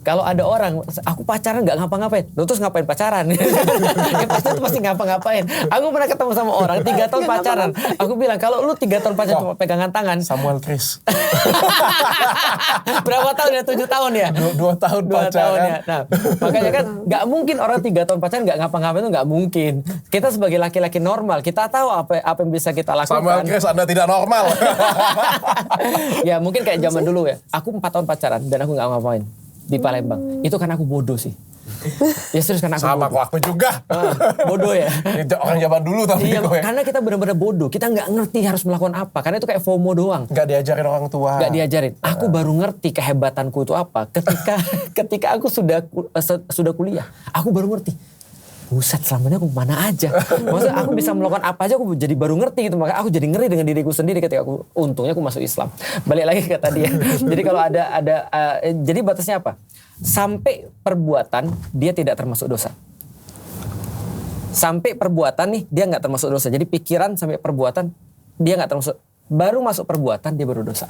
Kalau ada orang, aku pacaran nggak ngapa-ngapain, lu terus ngapain pacaran? Ya pasti itu pasti ngapa-ngapain. Aku pernah ketemu sama orang 3 tahun pacaran. Aku bilang kalau lu 3 tahun pacaran cuma pegangan tangan. Samuel Chris. Berapa tahun ya? 7 tahun ya? 2 tahun 2 pacaran. tahun ya. Nah, makanya kan nggak mungkin orang 3 tahun pacaran nggak ngapa-ngapain, itu nggak mungkin. Kita sebagai laki-laki normal, kita tahu apa yang bisa kita lakukan. Samuel Chris, Anda tidak normal. Ya mungkin kayak zaman dulu ya. Aku 4 tahun pacaran dan aku nggak ngapain di Palembang. Itu karena aku bodoh sih. Ya serius karena aku Sama bodoh. kok aku juga. Bodoh ya. Orang zaman dulu tapi Iya, kok ya. karena kita benar-benar bodoh. Kita nggak ngerti harus melakukan apa. Karena itu kayak FOMO doang. Nggak diajarin orang tua. Nggak diajarin. Aku baru ngerti kehebatanku itu apa ketika aku sudah kuliah. Aku baru ngerti. Buset, selama ini aku kemana aja. Maksudnya aku bisa melakukan apa aja, aku jadi baru ngerti gitu. Makanya aku jadi ngeri dengan diriku sendiri ketika untungnya aku masuk Islam. Balik lagi ke tadi ya. Jadi kalau jadi batasnya apa? Sampai perbuatan dia tidak termasuk dosa. Sampai perbuatan nih dia nggak termasuk dosa. Jadi pikiran sampai perbuatan dia nggak termasuk. Baru masuk perbuatan dia baru dosa.